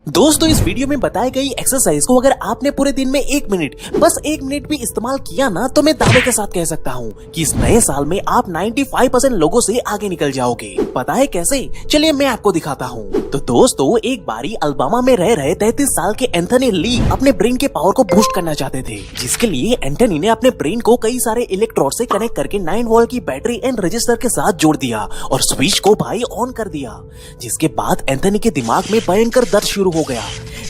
दोस्तों इस वीडियो में बताई गई एक्सरसाइज को अगर आपने पूरे दिन में 1 मिनट बस 1 मिनट भी इस्तेमाल किया ना तो मैं दावे के साथ कह सकता हूँ कि इस नए साल में आप 95% लोगों से आगे निकल जाओगे। पता है कैसे? चलिए मैं आपको दिखाता हूँ। तो दोस्तों एक बारी अल्बामा में रह रहे 33 साल के एंथनी ली अपने ब्रेन के पावर को बूस्ट करना चाहते थे, जिसके लिए एंथनी ने अपने ब्रेन को कई सारे इलेक्ट्रोड से कनेक्ट करके 9 वोल्ट की बैटरी एंड रजिस्टर के साथ जोड़ दिया और स्विच को भाई ऑन कर दिया। जिसके बाद एंथनी के दिमाग में भयंकर दर्द शुरू हो गया।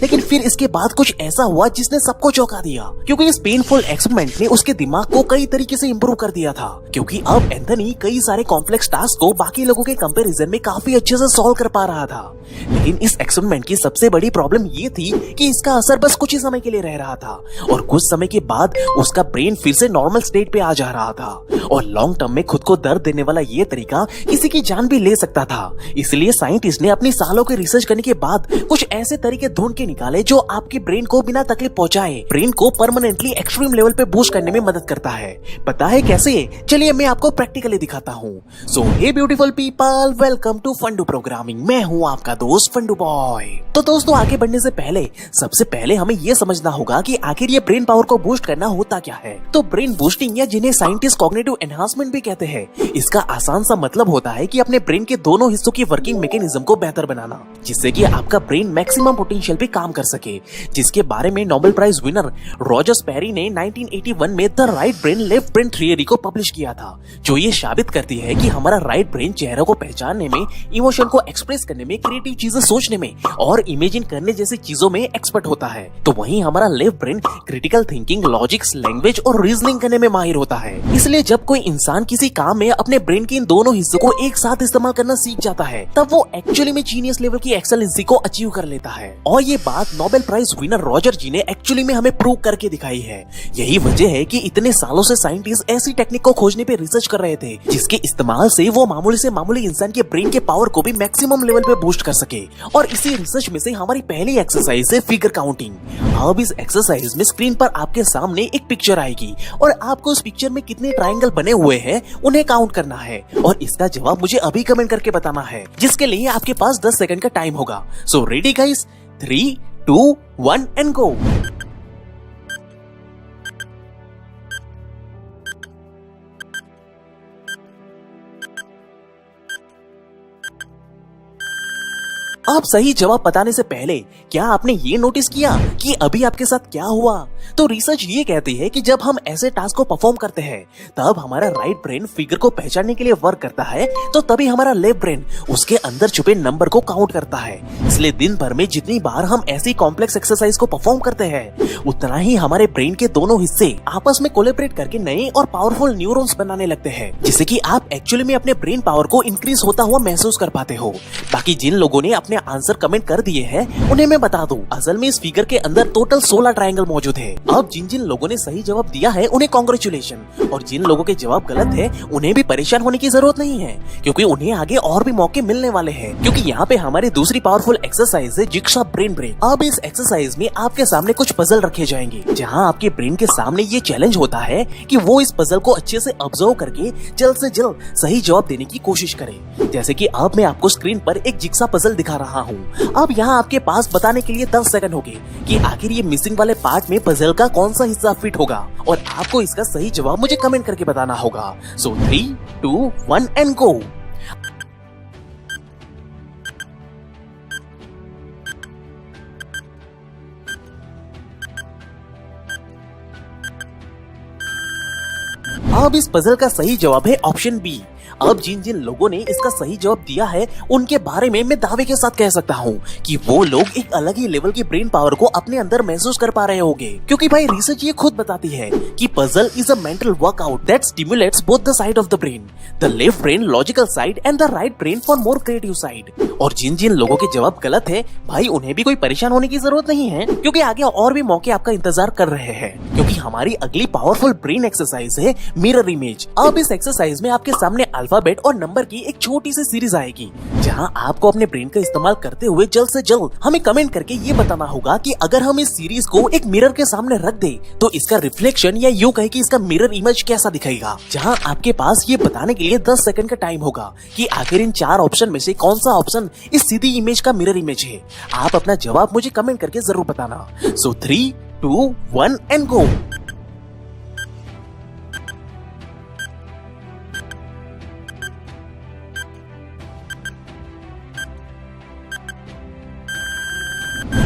लेकिन फिर इसके बाद कुछ ऐसा हुआ जिसने सबको चौंका दिया, क्योंकि इस पेनफुल एक्सपेरिमेंट ने उसके दिमाग को कई तरीके से इम्प्रूव कर दिया था। क्योंकि अब एंथनी कई सारे कॉम्प्लेक्स टास्क को बाकी लोगों के कंपैरिजन में काफी अच्छे से सॉल्व कर पा रहा था। लेकिन इस एक्सपेरिमेंट की सबसे बड़ी प्रॉब्लम ये थी कि इसका असर बस कुछ ही समय के लिए रह रहा था और कुछ समय के बाद उसका ब्रेन फिर से नॉर्मल स्टेट पे आ जा रहा था। और लॉन्ग टर्म में खुद को दर्द देने वाला ये तरीका किसी की जान भी ले सकता था। इसलिए साइंटिस्ट ने अपनी सालों की रिसर्च करने के बाद कुछ ऐसे तरीके ढूंढ के निकाले जो आपके ब्रेन को बिना तकलीफ पहुंचाए ब्रेन को परमानेंटली एक्सट्रीम लेवल पे बूस्ट करने में मदद करता है। पता है कैसे? चलिए मैं आपको प्रैक्टिकली दिखाता हूँ। So hey beautiful people, welcome to Fundoo programming. मैं हूँ आपका दोस्त फंडू बॉय। तो दोस्तों आगे बढ़ने से पहले सबसे पहले हमें ये समझना होगा कि आखिर ये ब्रेन पावर को बूस्ट करना होता क्या है। तो ब्रेन बूस्टिंग या जिन्हें साइंटिस्ट कॉग्निटिव एनहांसमेंट भी कहते हैं, इसका आसान सा मतलब होता है कि अपने ब्रेन के दोनों हिस्सों की वर्किंग मैकेनिज्म को बेहतर बनाना, जिससे कि आपका ब्रेन मैक्सिमम पोटेंशियल पे काम कर सके। जिसके बारे में Nobel prize winner Roger Sperry ने 1981 में the right brain left brain theory को पब्लिश किया था, जो ये साबित करती है कि हमारा राइट ब्रेन चेहरों को पहचानने में, इमोशन को एक्सप्रेस करने में, क्रिएटिव चीजें सोचने में और इमेजिन करने जैसी चीजों में एक्सपर्ट होता है। तो वहीं हमारा left brain critical thinking, logics, language और रीजनिंग करने में माहिर होता है। इसलिए जब कोई इंसान किसी काम में अपने ब्रेन के इन दोनों हिस्सों को एक साथ इस्तेमाल करना सीख जाता है, तब वो एक्चुअली में जीनियस लेवल की एक्सेलेंसी को अचीव कर लेता है। और ये बात नोबेल प्राइज विनर रॉजर जी ने एक्चुअली में हमें प्रूव करके दिखाई है। यही वजह है कि इतने सालों से साइंटिस्ट ऐसी टेक्निक को खोजने पे रिसर्च कर रहे थे जिसके इस्तेमाल से वो मामूली से मामूली इंसान के ब्रेन के पावर को भी मैक्सिमम लेवल पे बूस्ट कर सके। और इसी रिसर्च में से हमारी पहली एक्सरसाइज है फिगर काउंटिंग। अब इस एक्सरसाइज में स्क्रीन पर आपके सामने एक पिक्चर आएगी और आपको उस पिक्चर में कितने ट्रायंगल बने हुए हैं उन्हें काउंट करना है और इसका जवाब मुझे अभी कमेंट करके बताना है, जिसके लिए आपके पास 10 सेकंड का टाइम होगा। So ready guys, 3, 2, 1 and go. आप सही जवाब बताने से पहले क्या आपने ये नोटिस किया कि अभी आपके साथ क्या हुआ? तो रिसर्च ये कहती है कि जब हम ऐसे टास्क को परफॉर्म करते हैं तब हमारा राइट ब्रेन फिगर को पहचानने के लिए वर्क करता है, तो तभी हमारा लेफ्ट ब्रेन उसके अंदर छुपे नंबर को काउंट करता है। इसलिए दिन भर में जितनी बार हम ऐसी कॉम्प्लेक्स एक्सरसाइज को परफॉर्म करते हैं उतना ही हमारे ब्रेन के दोनों हिस्से आपस में कोलैबोरेट करके नए और पावरफुल न्यूरॉन्स बनाने लगते हैं, जिससे कि आप एक्चुअली में अपने ब्रेन पावर को इंक्रीज होता हुआ महसूस कर पाते हो। बाकी जिन लोगों ने अपने आंसर कमेंट कर दिए हैं उन्हें मैं बता दूं, असल में इस फिगर के अंदर टोटल 16 ट्रायंगल मौजूद है। अब जिन जिन लोगों ने सही जवाब दिया है उन्हें कांग्रेचुलेशन, और जिन लोगों के जवाब गलत है उन्हें भी परेशान होने की जरूरत नहीं है, क्योंकि उन्हें आगे और भी मौके मिलने वाले हैं। क्योंकि यहाँ पे हमारी दूसरी पावरफुल एक्सरसाइज है जिग्सॉ ब्रेन ब्रेक। अब इस एक्सरसाइज में आपके सामने कुछ पजल रखे जाएंगे, जहाँ आपके ब्रेन के सामने ये चैलेंज होता है कि वो इस पजल को अच्छे से ऑब्जर्व करके जल्द से जल्द सही जवाब देने की कोशिश करे। जैसे कि अब मैं आपको स्क्रीन पर एक जिग्सॉ पजल दिखा रहा हूँ। अब यहाँ आपके पास बताने के लिए 10 सेकंड होंगे कि आखिर ये मिसिंग वाले पार्ट में पजल का कौन सा हिस्सा फिट होगा, और आपको इसका सही जवाब मुझे कमेंट करके बताना होगा। सो 3, 2, 1 एंड गो। अब इस पजल का सही जवाब है ऑप्शन बी। अब जिन जिन लोगों ने इसका सही जवाब दिया है उनके बारे में मैं दावे के साथ कह सकता हूँ कि वो लोग एक अलग ही लेवल की ब्रेन पावर को अपने अंदर महसूस कर पा रहे होंगे, क्योंकि भाई रिसर्च ये खुद बताती है कि puzzle is a mental workout that stimulates both the side of the brain, the left brain logical side and the right brain for more creative side. और जिन जिन लोगों के जवाब गलत है भाई उन्हें भी कोई परेशान होने की जरूरत नहीं है, क्योंकि आगे और भी मौके आपका इंतजार कर रहे हैं, क्योंकि हमारी अगली पावरफुल ब्रेन एक्सरसाइज है मिरर इमेज। अब इस एक्सरसाइज में आपके सामने अल्फाबेट और नंबर की एक छोटी सी सीरीज आएगी, जहां आपको अपने ब्रेन का इस्तेमाल करते हुए जल्द से जल्द हमें कमेंट करके ये बताना होगा कि अगर हम इस सीरीज को एक मिरर के सामने रख दे तो इसका रिफ्लेक्शन या यूं कहे कि इसका मिरर इमेज कैसा दिखेगा। जहां आपके पास ये बताने के लिए 10 सेकंड का टाइम होगा कि आखिर इन 4 ऑप्शन में से कौन सा ऑप्शन इस सीधी इमेज का मिरर इमेज है। आप अपना जवाब मुझे कमेंट करके जरूर बताना। सो 3, 2, 1 एंड गो।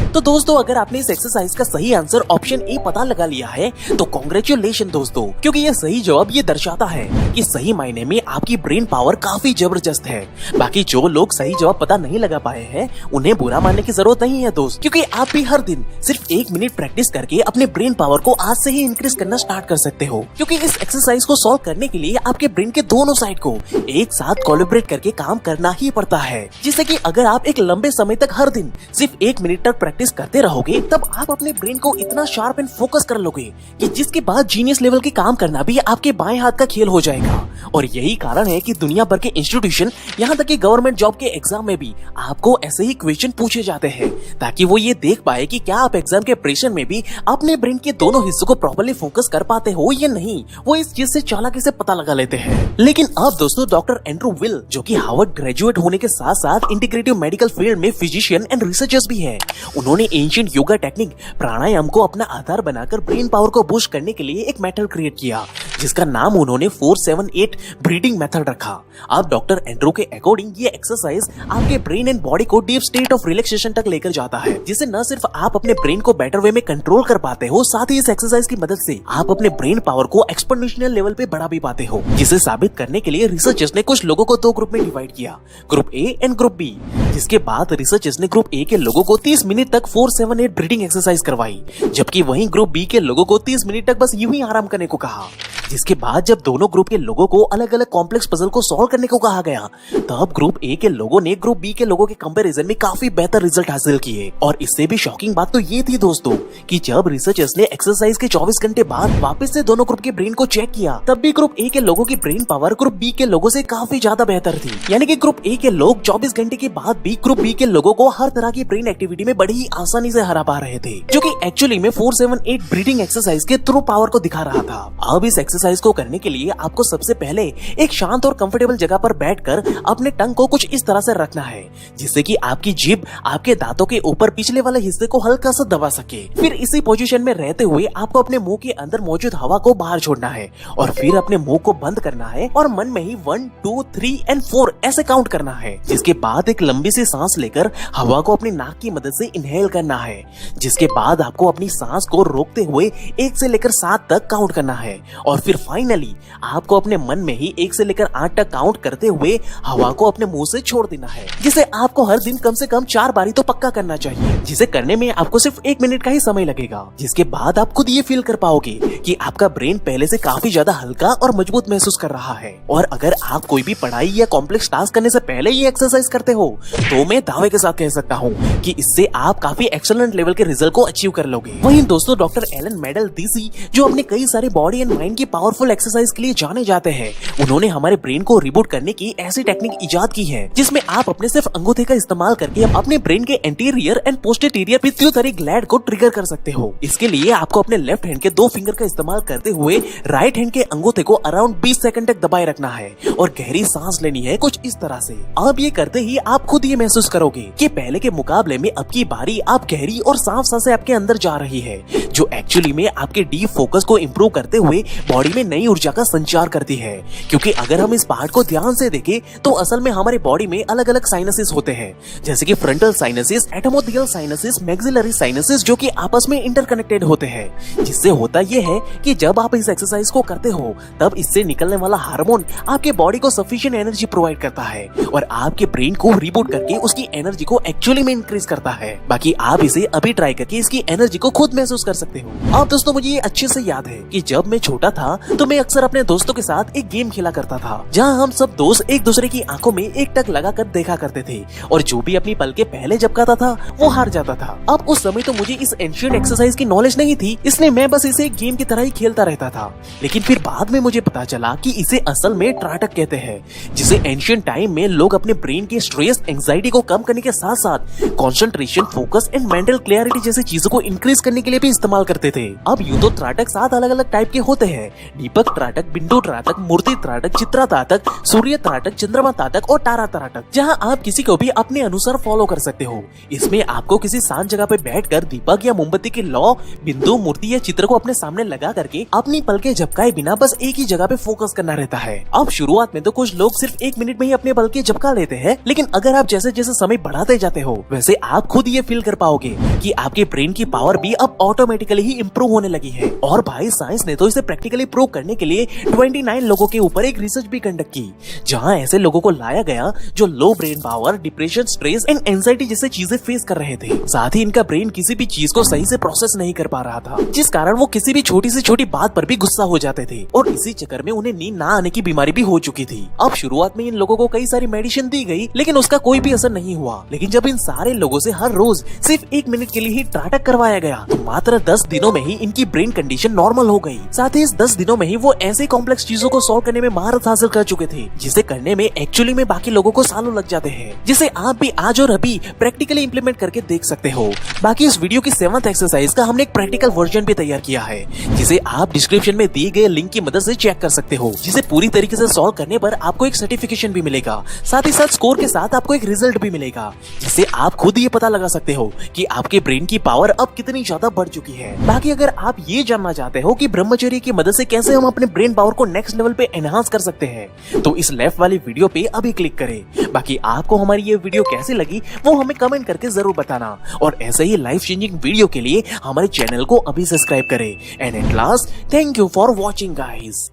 तो दोस्तों, अगर आपने इस एक्सरसाइज का सही आंसर ऑप्शन ए पता लगा लिया है तो कांग्रेचुलेशन दोस्तों, क्योंकि ये सही जवाब ये दर्शाता है कि सही मायने में आपकी ब्रेन पावर काफी जबरदस्त है। बाकी जो लोग सही जवाब पता नहीं लगा पाए हैं उन्हें बुरा मानने की जरूरत नहीं है दोस्त, क्योंकि आप भी हर दिन सिर्फ 1 मिनट प्रैक्टिस करके अपने ब्रेन पावर को आज से ही इंक्रीज करना स्टार्ट कर सकते हो। क्योंकि इस एक्सरसाइज को सॉल्व करने के लिए आपके ब्रेन के दोनों साइड को एक साथ कोलैबोरेट करके काम करना ही पड़ता है, जिससे कि अगर आप एक लंबे समय तक हर दिन सिर्फ 1 मिनट तक प्रैक्टिस करते रहोगे तब आप अपने ब्रेन को इतना शार्प एंड फोकस कर लोगे कि जिसके बाद जीनियस लेवल के काम करना भी आपके बाएं हाथ का खेल हो जाएगा। और यही कारण है कि दुनिया भर के इंस्टीट्यूशन, यहाँ तक कि गवर्नमेंट जॉब के एग्जाम में भी आपको ऐसे ही क्वेश्चन पूछे जाते हैं, ताकि वो ये देख पाए कि क्या आप एग्जाम के प्रेशर में भी अपने ब्रेन के दोनों हिस्सों को प्रॉपर्ली फोकस कर पाते हो या नहीं। वो इस चीज से चालाकी से पता लगा लेते हैं। लेकिन अब दोस्तों, डॉक्टर एंड्रू विल, जो कि हार्वर्ड ग्रेजुएट होने के साथ साथ इंटीग्रेटिव मेडिकल फील्ड में फिजिशियन एंड रिसर्चर्स भी है, उन्होंने एंशिएंट योगा टेक्निक प्राणायाम को अपना आधार बनाकर ब्रेन पावर को बूस्ट करने के लिए एक मेथड क्रिएट किया, जिसका नाम उन्होंने 4-7-8 ब्रीदिंग मेथड रखा। अब डॉक्टर एंड्रू के अकॉर्डिंग ये एक्सरसाइज आपके ब्रेन एंड बॉडी को डीप स्टेट ऑफ रिलैक्सेशन तक लेकर जाता है, जिससे न सिर्फ आप अपने ब्रेन को बेटर वे में कंट्रोल कर पाते हो, साथ ही इस एक्सरसाइज की मदद से आप अपने ब्रेन पावर को एक्सपोनेंशियल लेवल पे बढ़ा भी पाते हो। जिसे साबित करने के लिए रिसर्चर्स ने कुछ लोगों को 2 ग्रुप में डिवाइड किया, group A and group B. जिसके बाद रिसर्चर्स ने ग्रुप ए के लोगों को 30 मिनट तक 4-7-8 ब्रीदिंग एक्सरसाइज करवाई, जबकि वहीं ग्रुप बी के लोगों को 30 मिनट तक बस यूं ही आराम करने को कहा। जिसके बाद जब दोनों ग्रुप के लोगों को अलग अलग कॉम्प्लेक्स पजल को सॉल्व करने को कहा गया, तब ग्रुप ए के लोगों ने ग्रुप बी के लोगों के कंपैरिजन में काफी बेहतर रिजल्ट हासिल किए। और इससे भी शॉकिंग बात तो ये थी दोस्तों कि जब रिसर्चर्स ने एक्सरसाइज के 24 घंटे बाद वापस से दोनों ग्रुप के ब्रेन को चेक किया, तब भी ग्रुप ए के लोगों की ब्रेन पावर ग्रुप बी के लोगों से काफी ज्यादा बेहतर थी। यानी कि ग्रुप ए के लोग 24 घंटे के बाद भी ग्रुप बी के लोगों को हर तरह की ब्रेन एक्टिविटी में बड़ी ही आसानी से हरा पा रहे थे, जो कि एक्चुअली में 4-7-8 ब्रीदिंग एक्सरसाइज के थ्रू पावर को दिखा रहा था। अब इस एक्सरसाइज को करने के लिए आपको सबसे पहले एक शांत और कंफर्टेबल जगह पर बैठकर अपने टंग को कुछ इस तरह से रखना है, जिससे कि आपकी जीभ आपके दांतों के ऊपर पिछले वाले हिस्से को हल्का सा दबा सके। फिर इसी पोजीशन में रहते हुए आपको अपने मुंह के अंदर मौजूद हवा को बाहर छोड़ना है और फिर अपने मुंह को बंद करना है और मन में ही 1, 2, 3 एंड 4 ऐसे काउंट करना है। जिसके बाद एक लंबी सी सांस लेकर हवा को अपनी नाक की मदद से इनहेल करना है। जिसके बाद आपको अपनी सांस को रोकते हुए 1 से लेकर 7 तक काउंट करना है और फिर फाइनली आपको अपने मन में ही 1 से लेकर 8 तक काउंट करते हुए हवा को अपने मुंह से छोड़ देना है, जिसे आपको हर दिन कम से कम 4 बारी तो पक्का करना चाहिए, जिसे करने में आपको सिर्फ 1 मिनट का ही समय लगेगा। जिसके बाद आप खुद ये फील कर पाओगे कि आपका ब्रेन पहले से काफी ज्यादा हल्का और मजबूत महसूस कर रहा है। और अगर आप कोई भी पढ़ाई या कॉम्प्लेक्स टास्क करने से पहले ये एक्सरसाइज करते हो तो मैं दावे के साथ कह सकता हूँ कि इससे आप काफी एक्सीलेंट लेवल के रिजल्ट को अचीव कर लोगे। वहीं दोस्तों, डॉक्टर एलन मेडल डीसी, जो अपने कई सारे बॉडी एंड माइंड की पावरफुल एक्सरसाइज के लिए जाने जाते हैं, उन्होंने हमारे ब्रेन को रिबूट करने की ऐसी टेक्निक इजाद की है जिसमें आप अपने सिर्फ अंगूठे का इस्तेमाल करके अपने ब्रेन के anterior and posterior pituitary gland को ट्रिगर कर सकते हो। इसके लिए आपको अपने लेफ्ट हैंड के 2 फिंगर का इस्तेमाल करते हुए राइट हैंड के अंगूठे को अराउंड 20 सेकंड तक दबाए रखना है और गहरी सांस लेनी है कुछ इस तरह से। अब ये करते ही आप खुद ये महसूस करोगे कि पहले के मुकाबले में अब की बारी आप गहरी और साफ सांसें आपके अंदर जा रही है, जो एक्चुअली में आपके डीप फोकस को इम्प्रूव करते हुए बॉडी में नई ऊर्जा का संचार करती है। क्योंकि अगर हम इस पार्ट को ध्यान से देखें तो असल में हमारे बॉडी में अलग अलग साइनसेस होते हैं, जैसे कि frontal sinuses, ethmoidal sinuses, maxillary sinuses, जो कि आपस में इंटरकनेक्टेड होते हैं। जिससे होता यह है कि जब आप इस एक्सरसाइज को करते हो तब इससे निकलने वाला हार्मोन आपके बॉडी को सफिशिएंट एनर्जी प्रोवाइड करता है और आपके ब्रेन को रिबूट करके उसकी एनर्जी को एक्चुअली में इंक्रीज करता है। बाकी आप इसे अभी ट्राई करके इसकी एनर्जी को खुद महसूस कर सकते सकते हो। अब दोस्तों मुझे ये अच्छे से याद है कि जब मैं छोटा था तो मैं अक्सर अपने दोस्तों के साथ एक गेम खेला करता था, जहाँ हम सब दोस्त एक दूसरे की आंखों में एक टक लगा कर देखा करते थे और जो भी अपनी पल के पहले झपकाता था वो हार जाता था। अब उस समय तो मुझे इस एंशिएंट एक्सरसाइज की नॉलेज नहीं थी, इसलिए मैं बस इसे एक गेम की तरह ही खेलता रहता था। लेकिन फिर बाद में मुझे पता चला कि इसे असल में त्राटक कहते हैं, जिसे एंशिएंट टाइम में लोग अपने ब्रेन के स्ट्रेस, एंजाइटी को कम करने के साथ साथ concentration, focus and mental clarity जैसी चीजों को इंक्रीज करने के लिए भी इस्तेमाल करते थे। अब यूं तो त्राटक 7 अलग अलग टाइप के होते हैं: दीपक त्राटक, बिंदु त्राटक, मूर्ति त्राटक, चित्रा त्राटक, सूर्य त्राटक, चंद्रमा त्राटक और तारा त्राटक, जहां आप किसी को भी अपने अनुसार फॉलो कर सकते हो। इसमें आपको किसी शांत जगह पे बैठकर दीपक या मोमबत्ती के लौ, बिंदु, मूर्ति या चित्र को अपने सामने लगा करके अपनी पल के झपकाए बिना बस एक ही जगह पे फोकस करना रहता है। अब शुरुआत में तो कुछ लोग सिर्फ 1 मिनट में ही अपने पल के झपका लेते हैं, लेकिन अगर आप जैसे जैसे समय बढ़ाते जाते हो वैसे आप खुद ये फील कर पाओगे कि आपके ब्रेन की पावर भी अब ऑटोमेटिकली ही इंप्रूव होने लगी है। और भाई साइंस ने तो इसे प्रैक्टिकली प्रूव करने के लिए 29 लोगों के ऊपर एक रिसर्च भी कंडक्ट की, जहां ऐसे लोगों को लाया गया जो low brain power, depression, stress and anxiety जैसे चीजें फेस कर रहे थे। साथ ही इनका ब्रेन किसी भी चीज को सही से प्रोसेस नहीं कर पा रहा था, जिस कारण वो किसी भी छोटी से छोटी बात पर भी गुस्सा हो जाते थे और इसी चक्कर में उन्हें नींद ना आने की बीमारी भी हो चुकी थी। अब शुरुआत में इन लोगों को कई सारी मेडिसिन दी गई, लेकिन उसका कोई भी असर नहीं हुआ। लेकिन जब इन सारे लोगों से हर रोज सिर्फ 1 मिनट के लिए ही त्राटक करवाया गया तो मात्र 10 दिनों में ही इनकी ब्रेन कंडीशन नॉर्मल हो गई। साथ ही इस 10 दिनों में ही वो ऐसे कॉम्प्लेक्स चीजों को सॉल्व करने में महारत हासिल कर चुके थे, जिसे करने में एक्चुअली में बाकी लोगों को सालों लग जाते हैं, जिसे आप भी आज और अभी प्रैक्टिकली इंप्लीमेंट करके देख सकते हो। बाकी इस वीडियो की 7th एक्सरसाइज का हमने एक प्रैक्टिकल वर्जन भी तैयार किया है, जिसे आप डिस्क्रिप्शन में दिए गए लिंक की मदद से चेक कर सकते हो, जिसे पूरी तरीके से सॉल्व करने पर आपको एक सर्टिफिकेशन भी मिलेगा। साथ ही साथ स्कोर के साथ आपको एक रिजल्ट भी मिलेगा, जिससे आप खुद ये पता लगा सकते हो कि आपके ब्रेन की पावर अब कितनी ज्यादा बढ़ चुकी है। बाकी अगर आप ये जानना चाहते हो कि ब्रह्मचर्य की मदद से कैसे हम अपने ब्रेन पावर को नेक्स्ट लेवल पे एनहांस कर सकते हैं, तो इस लेफ्ट वाली वीडियो पे अभी क्लिक करें। बाकी आपको हमारी ये वीडियो कैसी लगी वो हमें कमेंट करके जरूर बताना, और ऐसे ही लाइफ चेंजिंग वीडियो के लिए हमारे चैनल को अभी सब्सक्राइब करें। And at last, thank you for watching guys.